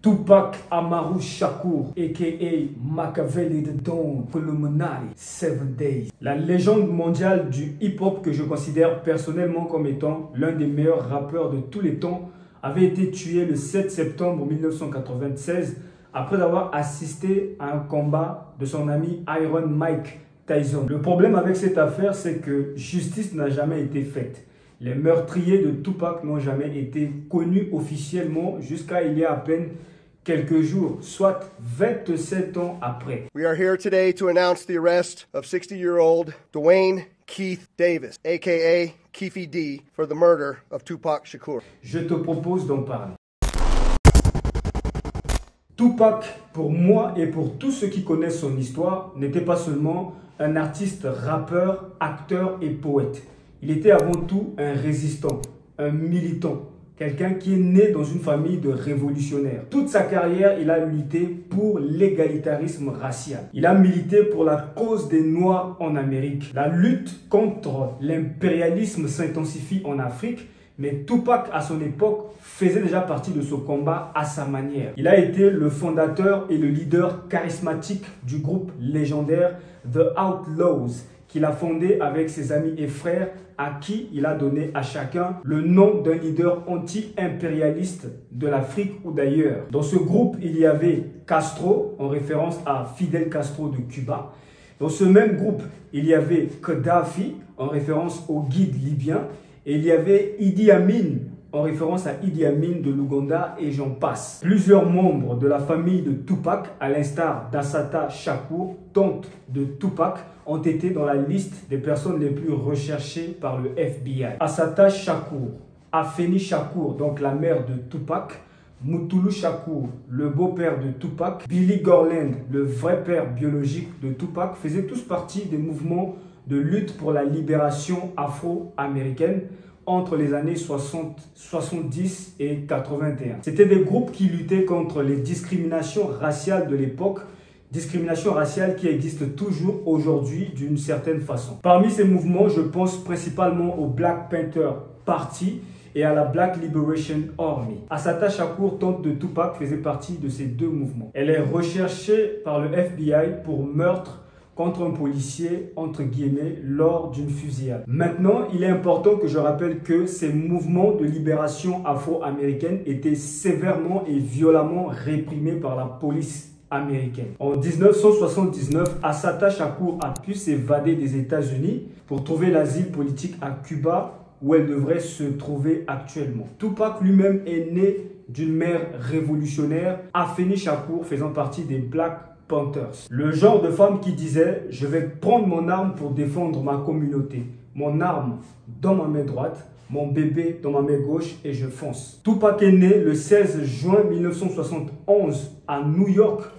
Tupac Amaru Shakur, a.k.a. Machiavelli the Don, Illuminati, 7 Days. La légende mondiale du hip-hop que je considère personnellement comme étant l'un des meilleurs rappeurs de tous les temps avait été tué le 7 septembre 1996 après avoir assisté à un combat de son ami Iron Mike Tyson. Le problème avec cette affaire, c'est que justice n'a jamais été faite. Les meurtriers de Tupac n'ont jamais été connus officiellement jusqu'à il y a à peine quelques jours, soit 27 ans après. We are here today to announce the arrest of 60-year-old Dwayne Keith Davis, aka Keefy D, for the murder of Tupac Shakur. Je te propose d'en parler. Tupac, pour moi et pour tous ceux qui connaissent son histoire, n'était pas seulement un artiste, rappeur, acteur et poète. Il était avant tout un résistant, un militant, quelqu'un qui est né dans une famille de révolutionnaires. Toute sa carrière, il a lutté pour l'égalitarisme racial. Il a milité pour la cause des Noirs en Amérique. La lutte contre l'impérialisme s'intensifie en Afrique, mais Tupac, à son époque, faisait déjà partie de ce combat à sa manière. Il a été le fondateur et le leader charismatique du groupe légendaire The Outlaws, qu'il a fondé avec ses amis et frères, à qui il a donné à chacun le nom d'un leader anti-impérialiste de l'Afrique ou d'ailleurs. Dans ce groupe, il y avait Castro, en référence à Fidel Castro de Cuba. Dans ce même groupe, il y avait Kadhafi, en référence au guide libyen. Et il y avait Idi Amin, en référence à Idi Amin de l'Ouganda, et j'en passe. Plusieurs membres de la famille de Tupac, à l'instar d'Assata Shakur, tante de Tupac, ont été dans la liste des personnes les plus recherchées par le FBI. Assata Shakur, Afeni Shakur, donc la mère de Tupac, Mutulu Shakur, le beau-père de Tupac, Billy Gorland, le vrai père biologique de Tupac, faisaient tous partie des mouvements de lutte pour la libération afro-américaine entre les années 60, 70 et 81. C'était des groupes qui luttaient contre les discriminations raciales de l'époque, discriminations raciales qui existent toujours aujourd'hui d'une certaine façon. Parmi ces mouvements, je pense principalement au Black Panther Party et à la Black Liberation Army. Assata Shakur, tante de Tupac, faisait partie de ces deux mouvements. Elle est recherchée par le FBI pour meurtre contre un policier, entre guillemets, lors d'une fusillade. Maintenant, il est important que je rappelle que ces mouvements de libération afro-américaine étaient sévèrement et violemment réprimés par la police américaine. En 1979, Assata Shakur a pu s'évader des États-Unis pour trouver l'asile politique à Cuba, où elle devrait se trouver actuellement. Tupac lui-même est né d'une mère révolutionnaire, Afeni Shakur faisant partie des Black Panthers. Le genre de femme qui disait « Je vais prendre mon arme pour défendre ma communauté. Mon arme dans ma main droite, mon bébé dans ma main gauche et je fonce. » Tupac est né le 16 juin 1971 à New York,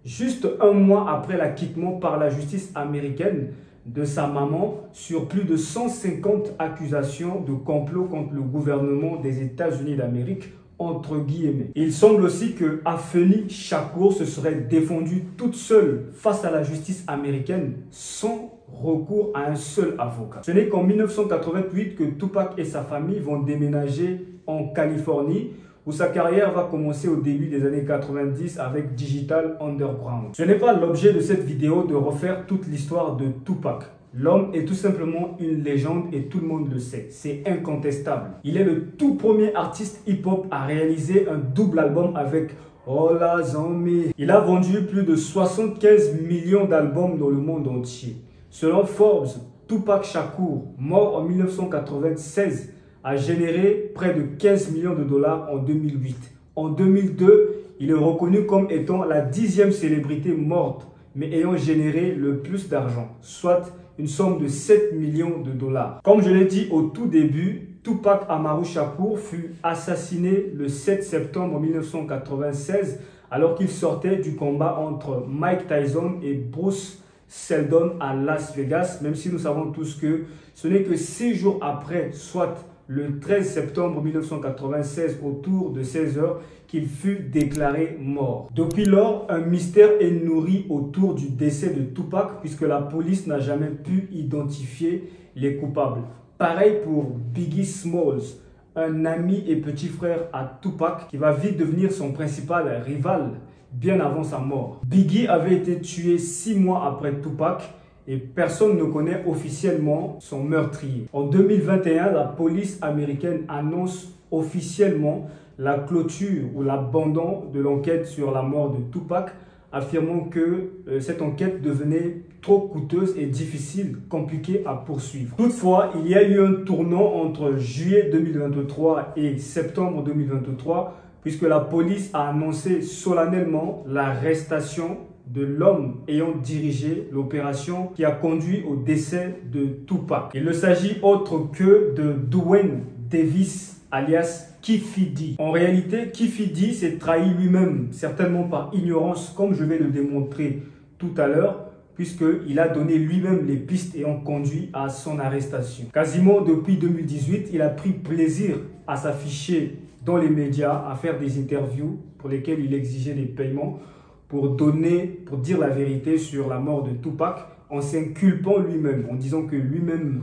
juste un mois après l'acquittement par la justice américaine de sa maman sur plus de 150 accusations de complot contre le gouvernement des États-Unis d'Amérique, entre guillemets. Il semble aussi que Afeni Shakur se serait défendue toute seule face à la justice américaine sans recours à un seul avocat. Ce n'est qu'en 1988 que Tupac et sa famille vont déménager en Californie, où sa carrière va commencer au début des années 90 avec Digital Underground. Ce n'est pas l'objet de cette vidéo de refaire toute l'histoire de Tupac. L'homme est tout simplement une légende et tout le monde le sait. C'est incontestable. Il est le tout premier artiste hip-hop à réaliser un double album avec Ola Zombie. Il a vendu plus de 75 millions d'albums dans le monde entier. Selon Forbes, Tupac Shakur, mort en 1996, a généré près de 15 millions de dollars en 2008. En 2002, il est reconnu comme étant la 10e célébrité morte, mais ayant généré le plus d'argent, soit une somme de 7 millions de dollars. Comme je l'ai dit au tout début, Tupac Amaru Shakur fut assassiné le 7 septembre 1996 alors qu'il sortait du combat entre Mike Tyson et Bruce Seldon à Las Vegas, même si nous savons tous que ce n'est que 6 jours après, soit le 13 septembre 1996 autour de 16 h, qu'il fut déclaré mort. Depuis lors, un mystère est nourri autour du décès de Tupac puisque la police n'a jamais pu identifier les coupables. Pareil pour Biggie Smalls, un ami et petit frère à Tupac qui va vite devenir son principal rival bien avant sa mort. Biggie avait été tué 6 mois après Tupac et personne ne connaît officiellement son meurtrier. En 2021, la police américaine annonce officiellement la clôture ou l'abandon de l'enquête sur la mort de Tupac, affirmant que cette enquête devenait trop coûteuse et difficile, compliquée à poursuivre. Toutefois, il y a eu un tournant entre juillet 2023 et septembre 2023, puisque la police a annoncé solennellement l'arrestation de l'homme ayant dirigé l'opération qui a conduit au décès de Tupac. Il ne s'agit autre que de Duane Davis, alias Keffe D. En réalité, Keffe D s'est trahi lui-même, certainement par ignorance, comme je vais le démontrer tout à l'heure, puisqu'il a donné lui-même les pistes ayant conduit à son arrestation. Quasiment depuis 2018, il a pris plaisir à s'afficher dans les médias, à faire des interviews pour lesquelles il exigeait des paiements pour dire la vérité sur la mort de Tupac, en s'inculpant lui-même, en disant que lui-même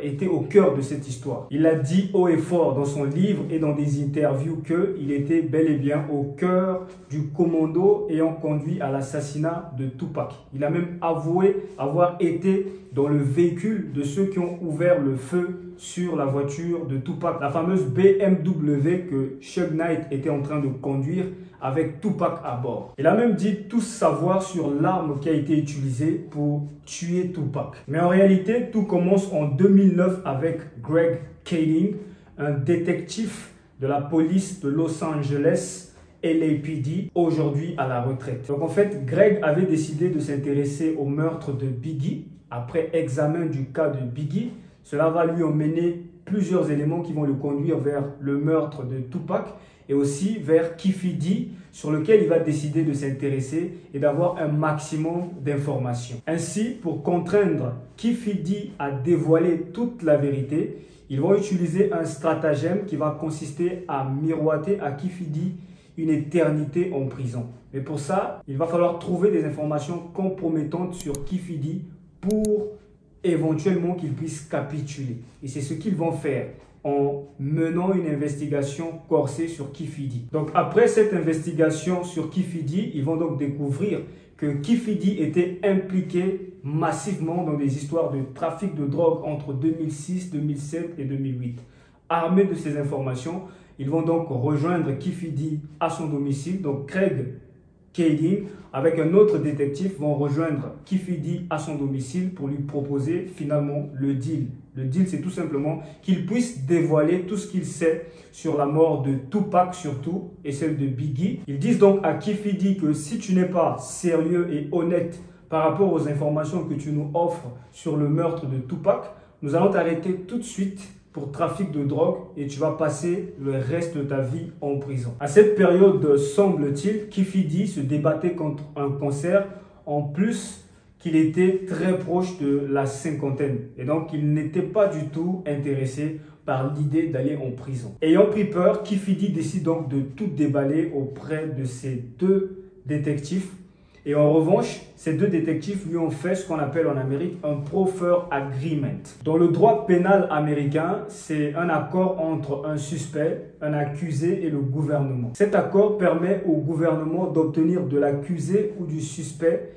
était au cœur de cette histoire. Il a dit haut et fort dans son livre et dans des interviews qu'il était bel et bien au cœur du commando ayant conduit à l'assassinat de Tupac. Il a même avoué avoir été dans le véhicule de ceux qui ont ouvert le feu sur la voiture de Tupac, la fameuse BMW que Suge Knight était en train de conduire avec Tupac à bord. Il a même dit tout savoir sur l'arme qui a été utilisée pour tuer Tupac. Mais en réalité, tout commence en 2009 avec Greg Kading, un détective de la police de Los Angeles, LAPD, aujourd'hui à la retraite. Donc en fait, Greg avait décidé de s'intéresser au meurtre de Biggie. Après examen du cas de Biggie, cela va lui emmener plusieurs éléments qui vont le conduire vers le meurtre de Tupac et aussi vers Keffe D, sur lequel il va décider de s'intéresser et d'avoir un maximum d'informations. Ainsi, pour contraindre Keffe D à dévoiler toute la vérité, ils vont utiliser un stratagème qui va consister à miroiter à Keffe D une éternité en prison. Mais pour ça, il va falloir trouver des informations compromettantes sur Keffe D pour éventuellement qu'il puisse capituler. Et c'est ce qu'ils vont faire en menant une investigation corsée sur Keffe D. Donc après cette investigation sur Keffe D, ils vont donc découvrir que Keffe D était impliqué massivement dans des histoires de trafic de drogue entre 2006, 2007 et 2008. Armés de ces informations, ils vont donc rejoindre Keffe D à son domicile. Donc Greg Kading, avec un autre détective, vont rejoindre Keffe D à son domicile pour lui proposer finalement le deal. Le deal, c'est tout simplement qu'il puisse dévoiler tout ce qu'il sait sur la mort de Tupac surtout et celle de Biggie. Ils disent donc à Keffe D que si tu n'es pas sérieux et honnête par rapport aux informations que tu nous offres sur le meurtre de Tupac, nous allons t'arrêter tout de suite pour trafic de drogue et tu vas passer le reste de ta vie en prison. À cette période, semble-t-il, Keffe D se débattait contre un cancer, en plus qu'il était très proche de la cinquantaine. Et donc, il n'était pas du tout intéressé par l'idée d'aller en prison. Ayant pris peur, Keffe D décide donc de tout déballer auprès de ces deux détectives. Et en revanche, ces deux détectives lui ont fait ce qu'on appelle en Amérique un proffer agreement. Dans le droit pénal américain, c'est un accord entre un suspect, un accusé et le gouvernement. Cet accord permet au gouvernement d'obtenir de l'accusé ou du suspect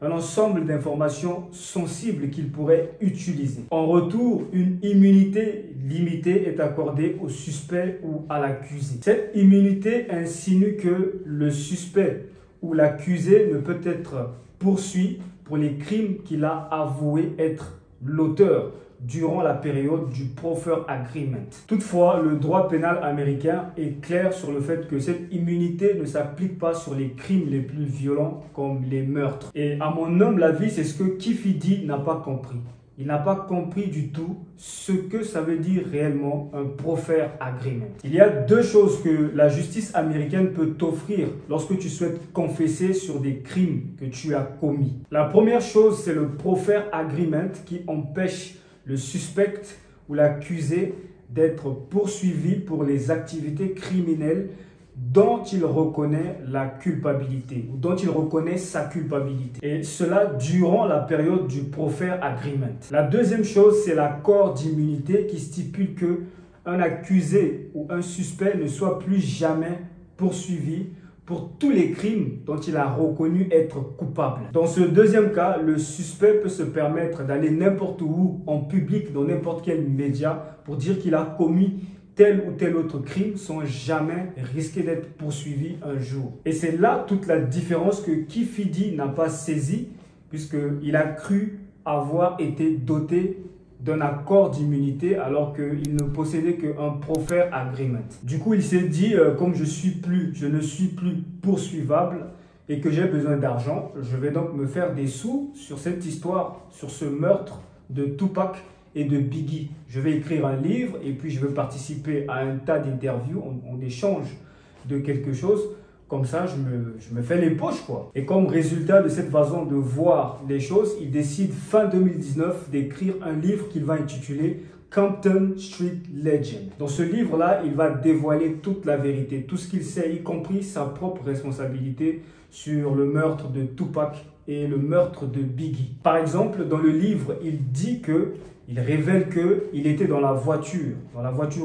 un ensemble d'informations sensibles qu'il pourrait utiliser. En retour, une immunité limitée est accordée au suspect ou à l'accusé. Cette immunité insinue que le suspect ou l'accusé ne peut être poursuivi pour les crimes qu'il a avoué être l'auteur durant la période du proffer agreement. Toutefois, le droit pénal américain est clair sur le fait que cette immunité ne s'applique pas sur les crimes les plus violents comme les meurtres. Et à mon humble avis, c'est ce que Keffe D n'a pas compris. Il n'a pas compris du tout ce que ça veut dire réellement un proffer agreement. Il y a deux choses que la justice américaine peut t'offrir lorsque tu souhaites confesser sur des crimes que tu as commis. La première chose, c'est le proffer agreement qui empêche le suspect ou l'accusé d'être poursuivi pour les activités criminelles dont il reconnaît la culpabilité ou dont il reconnaît sa culpabilité. Et cela durant la période du proffer agreement. La deuxième chose, c'est l'accord d'immunité qui stipule que un accusé ou un suspect ne soit plus jamais poursuivi pour tous les crimes dont il a reconnu être coupable. Dans ce deuxième cas, le suspect peut se permettre d'aller n'importe où, en public, dans n'importe quel média, pour dire qu'il a commis tel ou tel autre crime sans jamais risquer d'être poursuivi un jour. Et c'est là toute la différence que Kifidi n'a pas saisi, puisqu'il a cru avoir été doté d'un accord d'immunité alors qu'il ne possédait qu'un proffer agreement. Du coup, il s'est dit, comme je ne suis plus poursuivable et que j'ai besoin d'argent, je vais donc me faire des sous sur cette histoire, sur ce meurtre de Tupac et de Biggie. Je vais écrire un livre et puis je vais participer à un tas d'interviews en échange de quelque chose. Comme ça, je me fais les poches, quoi. Et comme résultat de cette façon de voir les choses, il décide fin 2019 d'écrire un livre qu'il va intituler Compton Street Legend. Dans ce livre-là, il va dévoiler toute la vérité, tout ce qu'il sait, y compris sa propre responsabilité sur le meurtre de Tupac et le meurtre de Biggie. Par exemple, dans le livre, il révèle qu'il était dans la voiture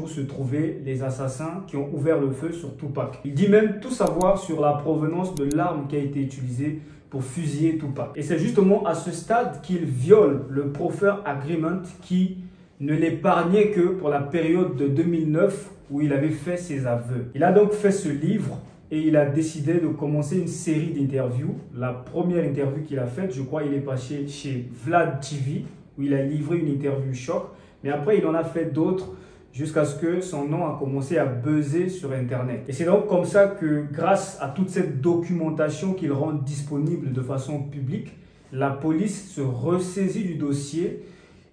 où se trouvaient les assassins qui ont ouvert le feu sur Tupac. Il dit même tout savoir sur la provenance de l'arme qui a été utilisée pour fusiller Tupac. Et c'est justement à ce stade qu'il viole le proffer agreement qui ne l'épargnait que pour la période de 2009 où il avait fait ses aveux. Il a donc fait ce livre et il a décidé de commencer une série d'interviews. La première interview qu'il a faite, je crois, il est passé chez Vlad TV, où il a livré une interview choc, mais après il en a fait d'autres jusqu'à ce que son nom a commencé à buzzer sur Internet. Et c'est donc comme ça que grâce à toute cette documentation qu'il rend disponible de façon publique, la police se ressaisit du dossier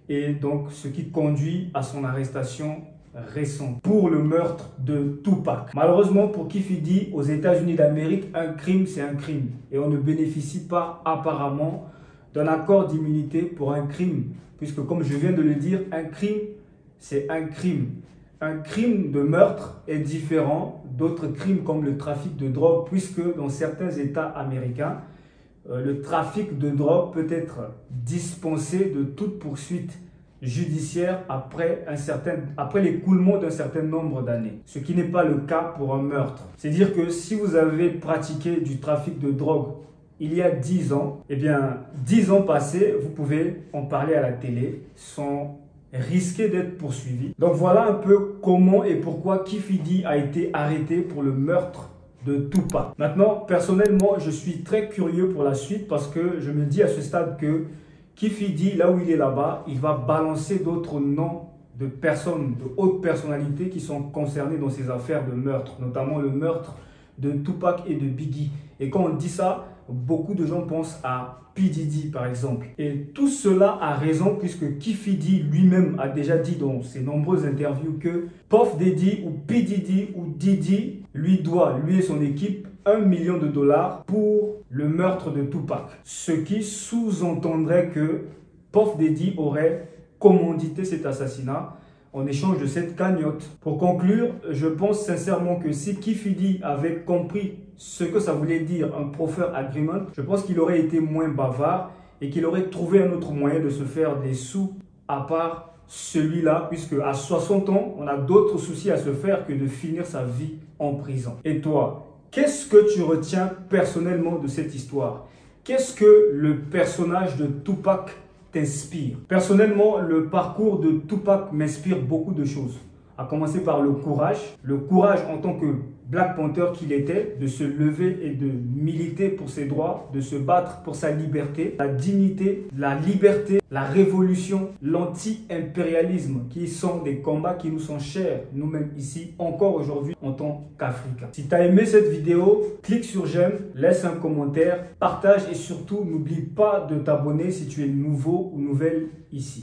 et donc ce qui conduit à son arrestation récente pour le meurtre de Tupac. Malheureusement pour Kifidi, aux États-Unis d'Amérique, un crime c'est un crime et on ne bénéficie pas apparemment d'un accord d'immunité pour un crime, puisque comme je viens de le dire, un crime, c'est un crime. Un crime de meurtre est différent d'autres crimes comme le trafic de drogue, puisque dans certains États américains, le trafic de drogue peut être dispensé de toute poursuite judiciaire après l'écoulement d'un certain nombre d'années, ce qui n'est pas le cas pour un meurtre. C'est-à-dire que si vous avez pratiqué du trafic de drogue il y a 10 ans, eh bien, 10 ans passés, vous pouvez en parler à la télé sans risquer d'être poursuivi. Donc voilà un peu comment et pourquoi Kifidi a été arrêté pour le meurtre de Tupac. Maintenant, personnellement, je suis très curieux pour la suite parce que je me dis à ce stade que Kifidi, là où il est là-bas, il va balancer d'autres noms de personnes, de hautes personnalités qui sont concernées dans ces affaires de meurtre, notamment le meurtre de Tupac et de Biggie. Et quand on dit ça, beaucoup de gens pensent à P. Diddy par exemple. Et tout cela a raison puisque Kifidi lui-même a déjà dit dans ses nombreuses interviews que Puff Daddy ou P. Diddy ou Diddy lui et son équipe, $1 million pour le meurtre de Tupac. Ce qui sous-entendrait que Puff Daddy aurait commandité cet assassinat en échange de cette cagnotte. Pour conclure, je pense sincèrement que si Kifidi avait compris ce que ça voulait dire un proffer agreement, je pense qu'il aurait été moins bavard et qu'il aurait trouvé un autre moyen de se faire des sous à part celui-là, puisque à 60 ans, on a d'autres soucis à se faire que de finir sa vie en prison. Et toi, qu'est-ce que tu retiens personnellement de cette histoire? Qu'est-ce que le personnage de Tupac t'inspire? Personnellement, le parcours de Tupac m'inspire beaucoup de choses. À commencer par le courage en tant que Black Panther qu'il était, de se lever et de militer pour ses droits, de se battre pour sa liberté, la dignité, la liberté, la révolution, l'anti-impérialisme, qui sont des combats qui nous sont chers, nous-mêmes ici, encore aujourd'hui, en tant qu'Africains. Si tu as aimé cette vidéo, clique sur j'aime, laisse un commentaire, partage et surtout, n'oublie pas de t'abonner si tu es nouveau ou nouvelle ici.